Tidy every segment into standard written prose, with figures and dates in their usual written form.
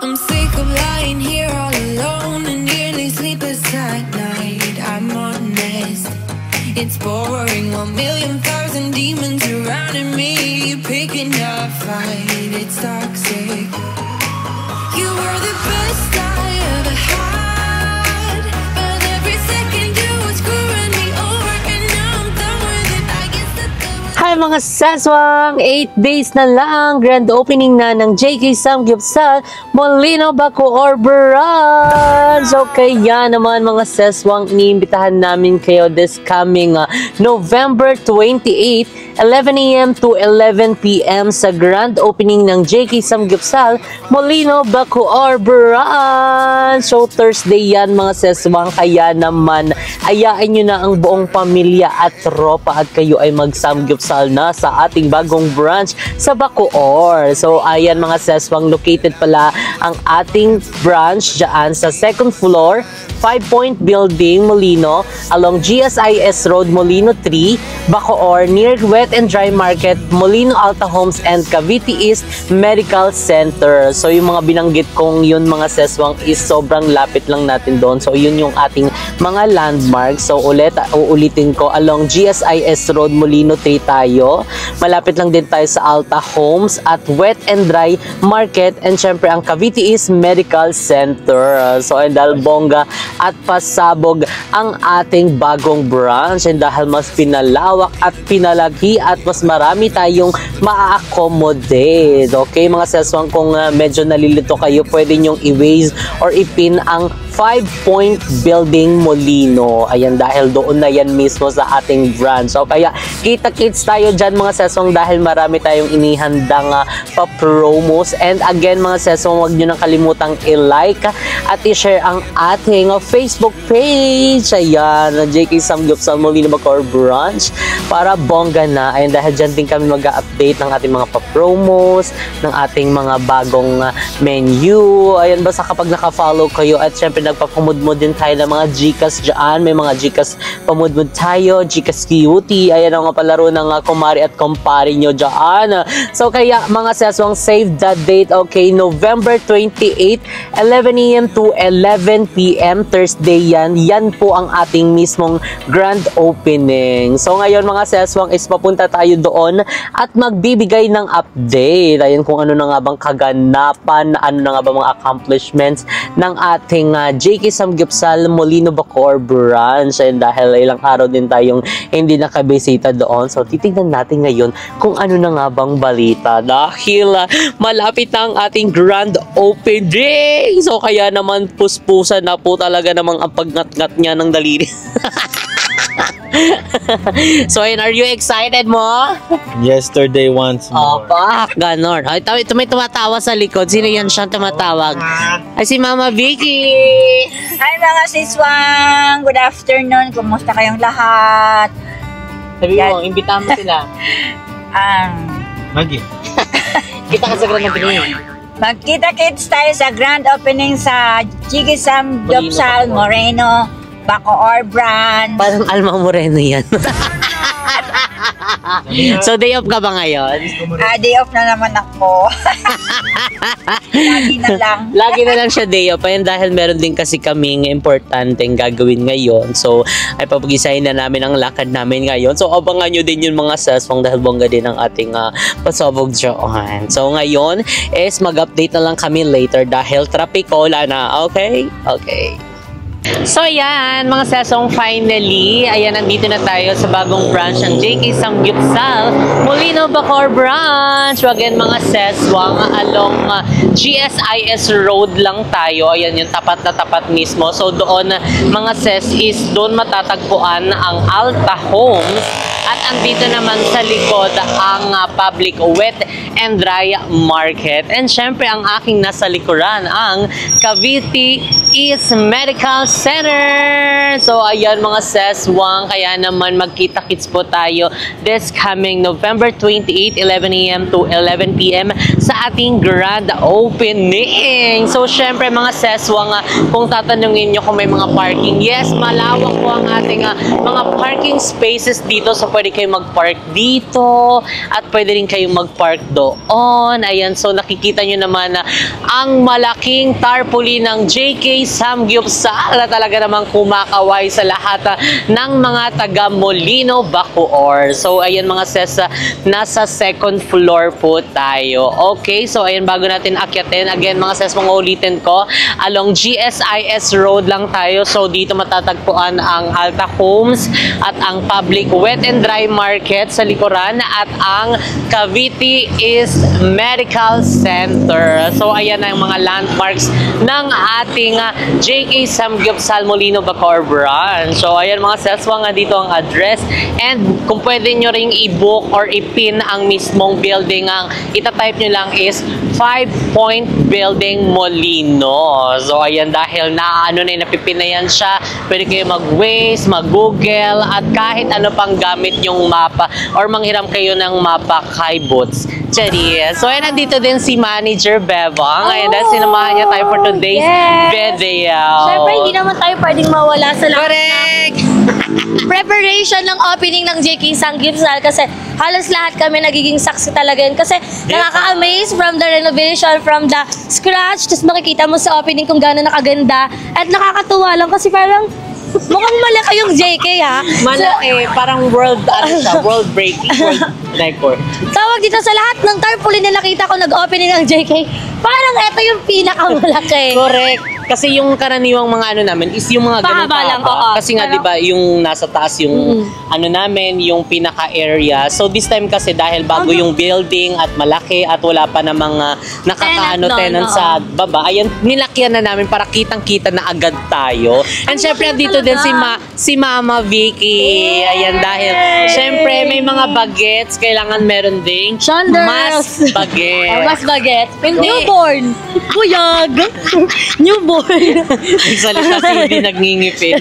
I'm sick of lying here all alone and nearly sleepless at night. I'm honest, it's boring. 1,000,000 demons surrounding me, picking a fight. It's toxic. You were the best I ever had, but every second you were screwing me over, and now I'm done with it. I guess that there was... Hi mga seswang! 8 days na lang, grand opening na ng JK Samgyupsal Molino Bacoor Branch! So kaya naman mga seswang, iniimbitahan namin kayo this coming November 28, 11 AM to 11 PM sa grand opening ng JK Samgyupsal Molino Bacoor Branch. So Thursday yan mga seswang, kaya naman ayain nyo na ang buong pamilya at tropa at kayo ay mag-samgyupsal na sa ating bagong branch sa Bacoor. So ayan mga seswang, located pala ang ating branch dyan sa second floor, 5-point building Molino along GSIS Road Molino 3, Bacoor, near Wet and Dry Market, Molino Alta Homes and Cavite East Medical Center. So yung mga binanggit kong yun mga seswang is sobrang lapit lang natin doon. So yun yung ating mga landmarks. So uulitin ko, along GSIS Road Molino 3 tayo. Malapit lang din tayo sa Alta Homes at Wet and Dry Market, and syempre ang Cavite East Medical Center. So ay dahil bongga at pasabog ang ating bagong branch, and dahil mas pinalawak at pinalagi at mas marami tayong maa-accommodate. Okay mga seswang, kung medyo nalilito kayo, pwede nyong i-waze or ipin ang 5-point building Molino. Ayan, dahil doon na yan mismo sa ating branch. So kaya kita-kits tayo dyan mga seswang, dahil marami tayong inihandang pa-promos. And again mga seswang, huwag nyo nang kalimutang i-like at i-share ang ating Facebook page. Ayan, JK Samgyupsal Molino Bacoor Branch, para bongga na. Ayan, dahil dyan din kami mag-update ng ating mga pa-promos, ng ating mga bagong menu. Ayan, basta kapag naka-follow kayo, at syempre nagpapamudmud din tayo ng mga Gcash dyan. May mga Gcash pamudmud tayo, Gcash Cutie. Ayan ang palaro ng kumari at kumpari nyo dyan. So kaya mga seswang, save that date. Okay, November 28, 11 AM to 11 PM, Thursday yan. Yan po ang ating mismong grand opening. So ngayon mga seswang is papunta tayo doon at magbibigay ng update. Ayan kung ano na nga bang kaganapan, ano na nga bang mga accomplishments ng ating JK Samgyupsal Molino Bacoor Branch. And dahil ilang araw din tayong hindi nakabisita doon, so titignan natin ngayon kung ano na nga bang balita, dahil malapit na ang ating grand opening. So kaya naman puspusan na po talaga namang ang pagngat-ngat niya ng daliri. So ayun, are you excited mo? Yesterday once more. Opa, ganon. Ay, may tumatawa sa likod. Sino yan siyang tumatawag? Ay, si Mama Vicky. Hi mga siswang! Good afternoon! Kumusta kayong lahat? Sabi mo, imbitahan mo sila. Magi. Kita ka sa grand opening. Magkita-kits tayo sa grand opening sa JK Samgyupsal Molino Bacoor Branch. Parang Alma Moreno yan. So day off ka ba ngayon? Day off na naman ako. Lagi na lang. Lagi na lang siya day off. Ayun, dahil meron din kasi kaming importanteng gagawin ngayon. So ay papag-isahin na namin ang lakad namin ngayon. So abangan nyo din yung mga seswang, dahil bongga din ang ating pasabog dyan. So ngayon is mag-update na lang kami later dahil trapikola na. Okay? Okay. So yan, mga sesong, finally, ayan, nandito na tayo sa bagong branch ng JK Samgyupsal Molino Bacoor Branch. Again mga seswang, along GSIS Road lang tayo. Ayan yung tapat na tapat mismo. So doon mga ses is doon matatagpuan ang Alta Homes. At andito naman sa likod ang public wet and dry market. And syempre ang aking nasa likuran ang Cavite East Medical Center. So ayan mga seswang, kaya naman magkita-kits po tayo this coming November 28, 11 AM to 11 PM sa ating grand opening. So syempre mga seswang, kung tatanungin nyo kung may mga parking, yes, malawak po ang ating mga parking spaces dito. So pwede kayong mag-park dito at pwede rin kayong mag-park doon. Ayan, so nakikita nyo naman na ang malaking tarpaulin ng JK Samgyupsal na talaga namang kumakaway sa lahat ng mga taga Molino, Bacoor. So ayan mga sis, nasa second floor po tayo. Okay, so ayan, bago natin akyatin, again mga sis, mga ulitin ko, along GSIS Road lang tayo. So dito matatagpuan ang Alta Homes at ang Public Wet and Dry Market sa likuran at ang Cavite East Medical Center. So ayan ang mga landmarks ng ating JK Samgyupsal Molino, Bacoor branch. So ayan mga sis, nga dito ang address, and kung pwede nyo ring i-book or i-pin ang mismong building, ang itatype nyo lang is 5 Point Building Molino. So ayan, dahil napipin na yan siya, pwede kayo mag-Waze, mag-Google, at kahit ano pang gamit yung mapa or manghiram kayo ng mapa kay Boots. Charis. So ayan, nandito din si Manager Bebang. Ayan, dahil sinamahan niya tayo for today's video. Siyempre, hindi naman tayo pwedeng mawala sa lahat Correct! preparation ng opening ng JK Samgyupsal kasi halos lahat kami nagiging saksi talaga yun kasi nakaka-amaze from the renovation, from the scratch, tapos makikita mo sa opening kung gaano nakaganda at nakakatuwa lang kasi parang mukhang malaki yung JK ha. Malaki, parang world breaking, world record. Tawag dito sa lahat ng tarpaulin na nakita ko nag-opening ng JK, parang ito yung pinakamalaki. Correct. Kasi yung karaniwang mga ano namin is yung mga ganun Pahaba lang, oo. Kasi nga, Pero, 'di ba, yung nasa taas yung ano namin, yung pinaka-area. So this time kasi dahil bago yung building at malaki at wala pa namang nakakaano tenant sa baba, ayan, nilakyan na namin para kitang-kita na agad tayo. And syempre dito din si Mama Vicky. Ayan, dahil syempre may mga bagets, kailangan meron ding Shoulders. mas bagets. mas baget. Newborn. Buyag. Newborn. Nagsalita si hindi nagngingipin.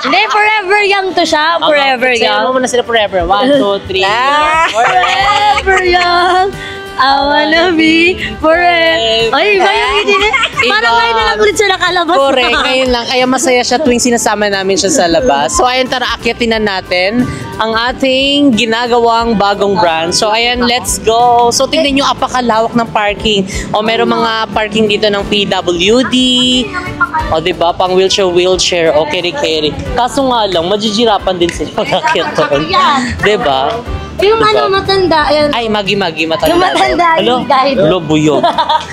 Hindi, forever young to siya. Forever Sayaw young. mo muna sila forever. 1, 2, 3. Forever young. I wanna be forever. Ay, iba yung hindi niya. Parang ngayon na lang ulit siya nakalabas. Correct, ngayon lang. Kaya masaya siya tuwing sinasama namin siya sa labas. So ayun, tara, akyatin na natin ang ating ginagawang bagong branch. So ayan, let's go. So tingnan nyo, apakalawak ng parking. O meron mga parking dito ng PWD. O diba, pang wheelchair. O carry. Kaso nga lang, majijirapan din sila mag-akyat doon. Diba? Yung ano, matanda. Ayan. Ay, magi-magi, matanda. Yung matanda, yung guide. Hello, buyog.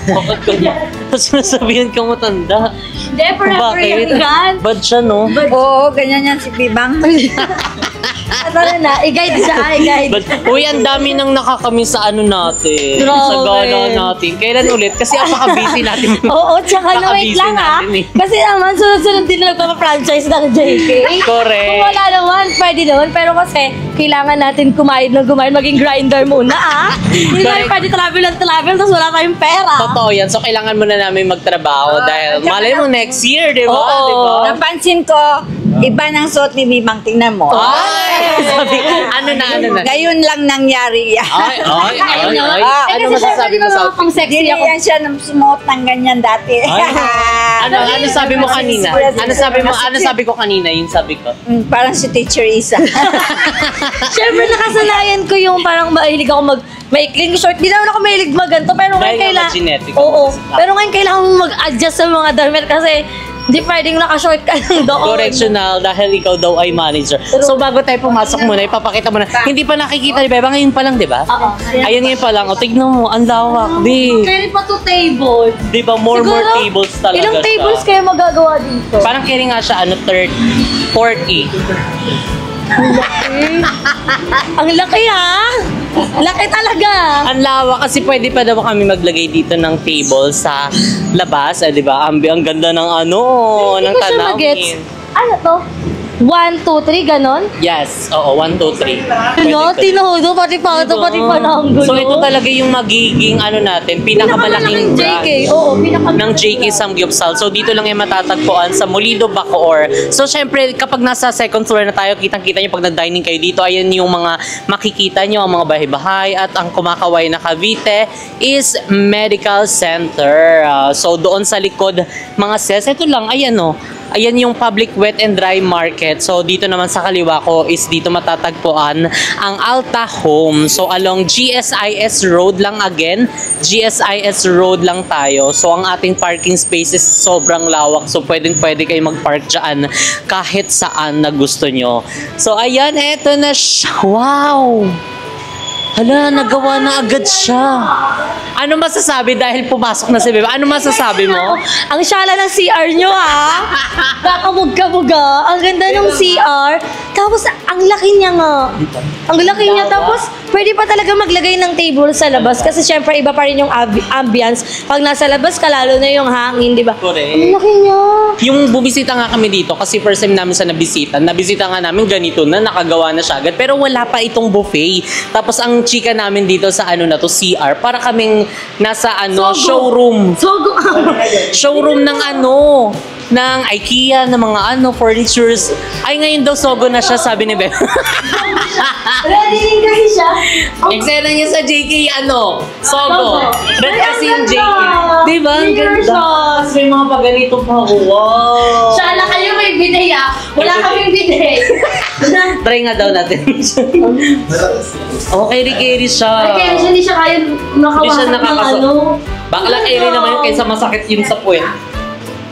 Bakit ganyan? Tapos nasabihan kang matanda. Hindi, forever young yan. Ba't siya, no? Oo, ganyan yan si Bibang. Tara na, i-guide siya, i-guide. Uy, ang dami nang nakakamiss sa ano natin. Grabe. Sa gala natin. Kailan ulit? Kasi apaka-busy natin. Oo, tsaka na wait lang ha. natin, eh. Kasi naman, sunod-sunod din na nagpapa-franchise ng JK. Correct. Kung wala naman, pwede naman. Pero kasi, kailangan natin kumain, maging grinder muna ah. Hindi tayo Correct. pwede travel ng travel, tapos wala tayong pera. Totoo yan. So, kailangan muna namin magtrabaho dahil malay mo next year, di ba? Oo. Diba? Napansin ko, iba ng suot ni Bibang. Tingnan mo. Ay! Sabi ko, ano na? Ngayon lang nangyari yan. Ay. Eh, Ano kasi masasabi syempre, mo sa... mga pang sexy Hindi ako. yan siya sumuot ng ganyan dati. Ano sabi mo kanina? Ano sabi ko kanina? Yung sabi ko. Parang si Teacher Isa. Syempre, nakasanayan ko yung parang mahilig ako maikling short. Di naman ako mahilig maganto, pero Dahil ngayon nga genetic. Oo. Pero ngayon kailangan mo mag-adjust sa mga damit kasi hindi pwedeng naka-short ka lang doon. Correctional dahil ikaw daw ay manager. So bago tayo pumasok muna, ipapakita mo na. Hindi pa nakikita ni Beba, ngayon pa lang, di ba? Oo. Ayun ngayon pa lang. O, tignan mo, ang lawak, di. Carry pa to table. Di ba, more Siguro, tables talaga ilang siya. tables kaya magagawa dito? Parang carry nga siya, 40. Ang laki ha? Laki talaga. Ang lawak kasi pwede pa daw kami maglagay dito ng table sa labas, di ba? Ang ganda ng ng Hindi ko siya magets. tanawin. Ano to? 1, 2, 3, ganon? Yes, oo, 1, 2, 3. No, tinuhudo, pati pa ito, pati pa na ang gulo. So ito talaga yung magiging natin, pinakamalaking JK. branch Oo, ng JK Samgyupsal. So dito lang yung matatagpuan sa Molino, Bacoor. So syempre kapag nasa second floor na tayo, kitang-kita nyo pag nag-dining kayo dito, ayan yung mga makikita nyo, ang mga bahay-bahay at ang kumakaway na Cavite is Medical Center. So doon sa likod mga sis, ito lang, ayan ayan yung public wet and dry market. So dito naman sa kaliwa ko is dito matatagpuan ang Alta Home. So along GSIS Road lang again. GSIS Road lang tayo. So ang ating parking spaces sobrang lawak. So pwede kayo mag-park dyan kahit saan na gusto nyo. So ayan, eto na siya. Wow! Hala, nagawa na agad siya. Ano masasabi dahil pumasok na si Beba? Ano masasabi mo? Ang syala ng CR nyo, ha? Kakamug-kamuga. Ang ganda ng CR. Tapos, ang laki niya nga. Ang laki niya. Tapos, pwede pa talaga maglagay ng table sa labas. Kasi syempre, iba pa rin yung ambience. Pag nasa labas ka, lalo na yung hangin, di ba? Correct. Ang laki niya. Yung bumisita nga kami dito, kasi first time namin sa nabisita nga namin ganito na, nakagawa na siya agad. Pero wala pa itong buffet. Tapos, ang chika namin dito sa ano na to, CR, para kaming nasa ano, showroom. Showroom ng ano, ng IKEA, ng mga ano, furnitures. Ay, ngayon daw sogo na siya, sabi ni Beb. Ready din kasi siya. Eksena niya sa JK, ano, sogo. Red kasi yung JK. Diba? Ang Clear ganda. May mga paganito pa. Wow. Syala kayo may bidet, ah. Wala kaming bidet. Try nga daw natin. Okay, carry siya. Ay, kaya hindi siya kaya Hindi siya nakawasak ng nakakasa- ano. Bakla carry naman yun kaysa masakit yun sa puwet.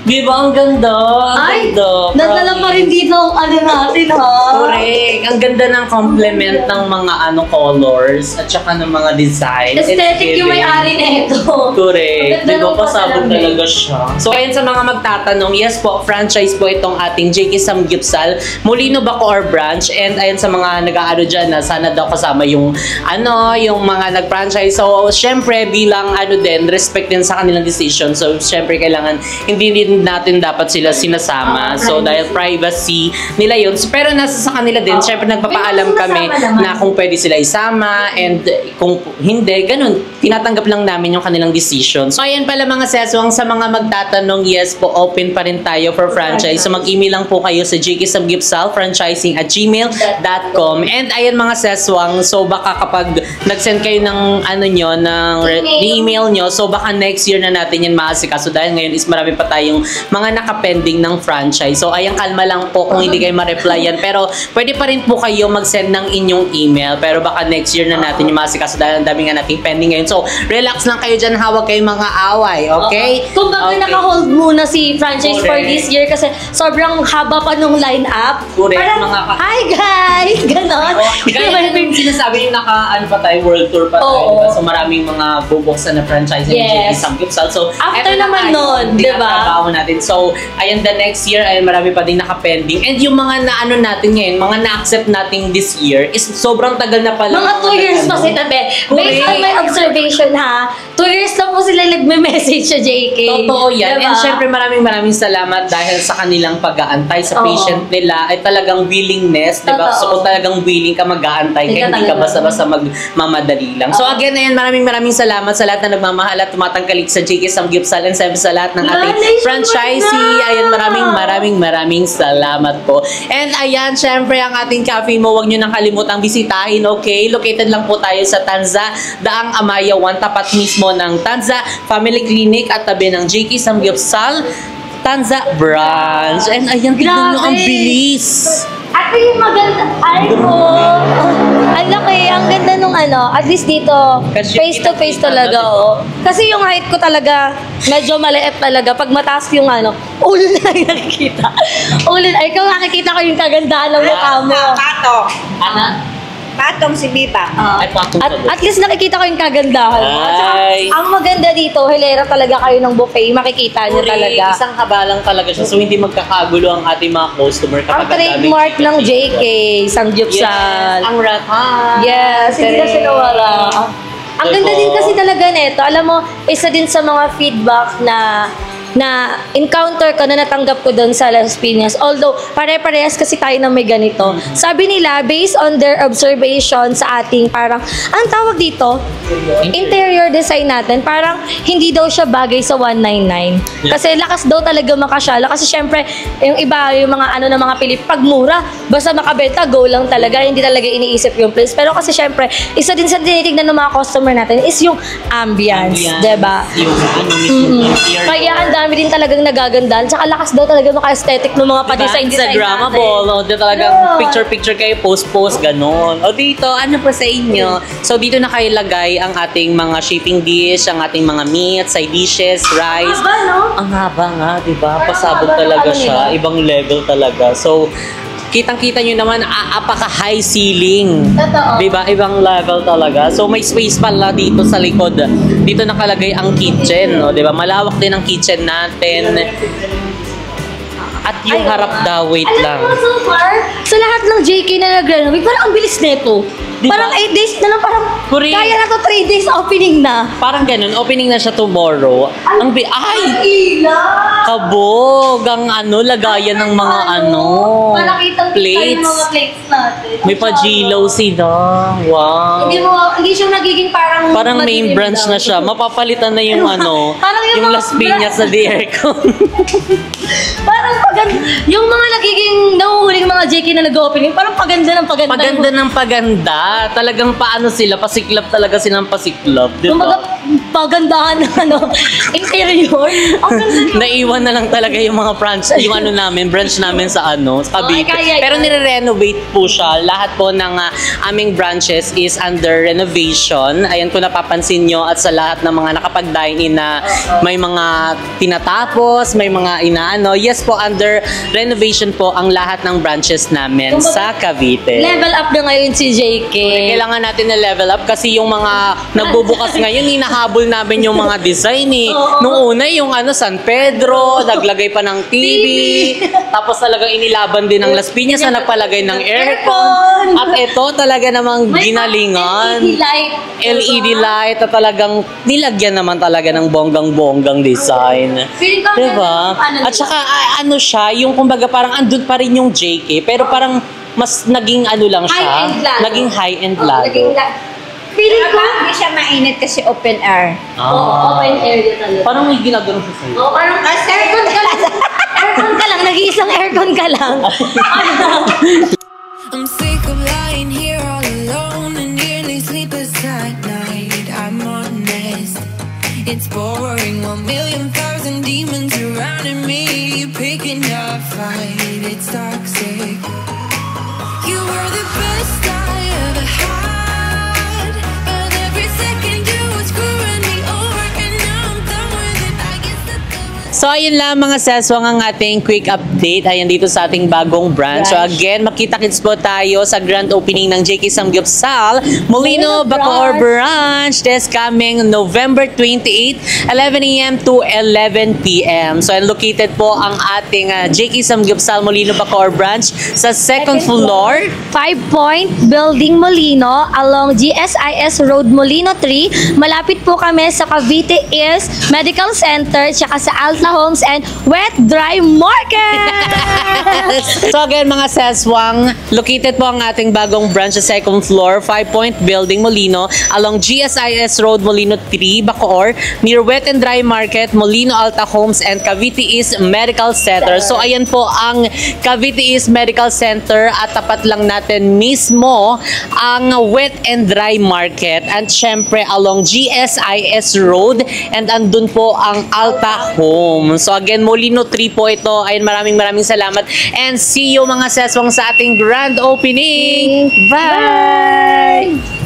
Di ba? Ang ganda. Ang Ay, ganda. nadala pa rin dito ang ano natin, ha? Correct. Ang ganda ng complement ng mga ano colors at saka ng mga design. Aesthetic yung may-ari na ito. Correct. Ang ganda Di ba ng pasabog pasalamin. talaga siya? So ayan sa mga magtatanong, yes po, franchise po itong ating JK Samgyupsal, Molino Bacoor branch. And ayan sa mga nag-aano dyan na sana daw kasama yung ano, yung mga nag-franchise. So syempre bilang ano din, respect din sa kanilang decision. So syempre kailangan hindi din natin dapat sila sinasama. So dahil privacy nila yun. Pero nasa sa kanila din, syempre nagpapaalam kami na kung pwede sila isama and kung hindi, ganun. Tinatanggap lang namin yung kanilang decision. So ayan pala mga seswang, sa mga magtatanong, yes po, open pa rin tayo for franchise. So mag-email lang po kayo sa jksamgyupsal@franchising@gmail.com. And ayan mga seswang, so baka kapag nag-send kayo ng ano nyo, ng email nyo, so baka next year na natin yan maasikaso. Dahil ngayon is marami pa tayong mga nakapending ng franchise. So ayan, kalma lang po kung hindi kayo ma-replyan. Pero pwede pa rin po kayo mag-send ng inyong email. Pero baka next year na natin yung maasikaso dahil ang dami nga nating pending ngayon. So relax lang kayo dyan, hawag kayong mga away. Okay? Kung baga Okay. naka-hold muna si franchise for Correct. this year kasi sobrang haba pa nung line-up. Correct, Parang, mga hi guys! Ganon. Kaya yung sinasabi yung ano pa tayo, world tour pa tayo. Oo. Diba? So maraming mga bubuksan na franchise ng JK Yes. Samgyupsal. So After eto na naman nga, nun, yung diba? tinatrabaho natin. So ayan, the next year, ayan, marami pa din nakapending. And yung mga naano natin ngayon, mga na-accept natin this year is sobrang tagal na pala. Mga 2 years pa si Tabe. Based on my observation, ha? 2 years na po sila nagme-message sa JK. Totoo yan. Diba? And syempre maraming salamat dahil sa kanilang pag-aantay sa Oo. patient nila ay talagang willingness, di ba? Totoo. So kung talagang willing ka mag-aantay, Hindi kaya ka hindi ka talaga. basta-basta magmamadali lang. So again, ayan, maraming salamat sa lahat na nagmamahal at tumatangkalik sa JK Samgyupsal and sa lahat ng ating Nationwide franchisee. na! Ayan, maraming salamat po. And ayan, syempre ang ating cafe mo, huwag nyo nang kalimutang bisitahin, okay? Located lang po tayo sa Tanza, Daang Amaya 1, tapat mismo ng Tanza Family Clinic at tabi ng JK Samgyupsal Tanza branch. And ayan, tignan nyo, ang Grabe! bilis. At yung maganda, ay ko, ang laki, ang ganda nung ano, at least dito, Kasi face to face kita-kita talaga, na, oh. Kasi yung height ko talaga, medyo maliit talaga. Pag mataas yung ano, ulo na lang nakikita. Ulo, ay ikaw makikita ko yung kagandahan ng mukha mo. Patong. Ana? Patong si Biba. Ay, patong At least nakikita ko yung kagandahan mo. At saka, Ay. ang maganda dito, hilera talaga kayo ng buffet, makikita nyo talaga. Isang haba lang talaga siya. So, hindi magkakagulo ang ating mga customer. Ang kapag trademark ng JK, Samgyupsal. Yes, ang ratan. Yes, hindi kasi nawala. Ang ganda Diba? din kasi talaga nito. Alam mo, isa din sa mga feedback na encounter ko na natanggap ko doon sa Las Piñas. Although, pare-parehas kasi tayo na may ganito. Sabi nila, based on their observation sa ating parang, ang tawag dito, interior design natin, parang hindi daw siya bagay sa 199. Kasi lakas daw talaga makasyala. Kasi syempre, yung iba, yung mga ano na mga Pilip, pag mura, basta makabenta, go lang talaga. Hindi talaga iniisip yung place. Pero kasi syempre, isa din sa tinitignan ng mga customer natin is yung ambience. Diba? Yung ano, mismo interior. Kaya ang dami marami din talagang nagagandahan. Tsaka lakas daw talaga maka-aesthetic ng mga pa-design Instagrammable. O, di talagang picture-picture kayo, post-post, ganon. O dito, ano po sa inyo? So, dito na kayo lagay ang ating mga shipping dish, ang ating mga meat, side dishes, rice. Haba, no? Ang haba nga, di ba? Parang Pasabog haba ng talaga ano siya. nila. Ibang level talaga. So, kitang-kita nyo naman, apaka-high ceiling. Totoo. Diba? Ibang level talaga. So, may space pala dito sa likod. Dito nakalagay ang kitchen. No? Diba? Malawak din ang kitchen natin. At yung harap daw, wait Alam lang. mo, so far, sa lahat ng JK na nag-renovate, parang ang bilis nito. Diba? Parang 8 days na lang, parang Correct. kaya na to 3 days opening na. Parang ganun. Opening na siya tomorrow. Ay! Ila! Kabog! Ang lagayan ng mga Parang kitang-kita yung plates. mga plates natin. May pa-Gilo sila. Wow. Hindi siya nagiging parang Parang main madilim branch daw. na siya. Mapapalitan na yung Parang yung yung mga Las Piñas na di aircon. Parang yung mga nagiging nahuhuling mga JK na nag-opening, parang paganda ng paganda. Paganda ng paganda. Talagang paano sila, pasiklap talaga silang pasiklap. Di Kumbaga, ba? pagandahan ng interior. Ang ganda niya. Naiwan na lang talaga yung mga branch namin sa Cavite. kaya- Pero nire-renovate po siya. Lahat po ng aming branches is under renovation. Ayan kung napapansin nyo at sa lahat ng mga nakapag-dine-in na may mga tinatapos, may mga inaano. Yes po, under renovation po ang lahat ng branches namin sa Cavite. Level up na ngayon si JK. Kailangan natin na level up kasi yung mga nagbubukas ngayon, hinahabol namin yung mga design eh. Oo. Nung una, yung San Pedro, naglagay pa ng TV, tapos talagang inilaban din ng Las Piñas na nagpalagay ng aircon. At ito talaga namang May ginalingan. LED light. LED light at talagang nilagyan naman talaga ng bonggang-bonggang design. Feeling ko, Diba? At saka ano siya, yung kumbaga parang andun pa rin yung JK, pero parang mas naging lang siya. High-end lalo. Naging high-end lalo. Feeling ko, Hindi siya mainit kasi open air. oo, open area talaga. Parang may ginagano siya sa'yo. Oo, parang aircon ka lang. Aircon ka lang, nag-iisang aircon ka lang. I'm sick of lying here all alone and nearly sleepless at night. I'm honest, it's boring. 1,000,000 demons surrounding me, picking a fight. It's toxic. You were the best I ever had, but every second you was screwing me over, and now I'm done with it. I guess that there was So, ayun lang mga seswang ang ating quick update. Ayan dito sa ating bagong branch. So, again, makita-kits po tayo sa grand opening ng JK Samgyupsal Molino Bacoor Branch this coming November 28, 11 a.m. to 11 p.m. So, and located po ang ating JK Samgyupsal Molino Bacoor Branch sa second floor. 5 Point Building Molino along GSIS Road Molino 3. Malapit po kami sa Cavite East Medical Center tsaka sa Alta Homes and Wet Dry Market. So again mga seswang, located po ang ating bagong branch sa second floor, 5 Point Building Molino along GSIS Road Molino 3, Bacoor, near Wet and Dry Market, Molino Alta Homes and Cavite East Medical Center. So ayan po ang Cavite East Medical Center at tapat lang natin mismo ang Wet and Dry Market and syempre along GSIS Road and andun po ang Alta Home. So again, Molino 3 po ito. Ayun, maraming salamat and see you mga seswang sa ating grand opening. Bye!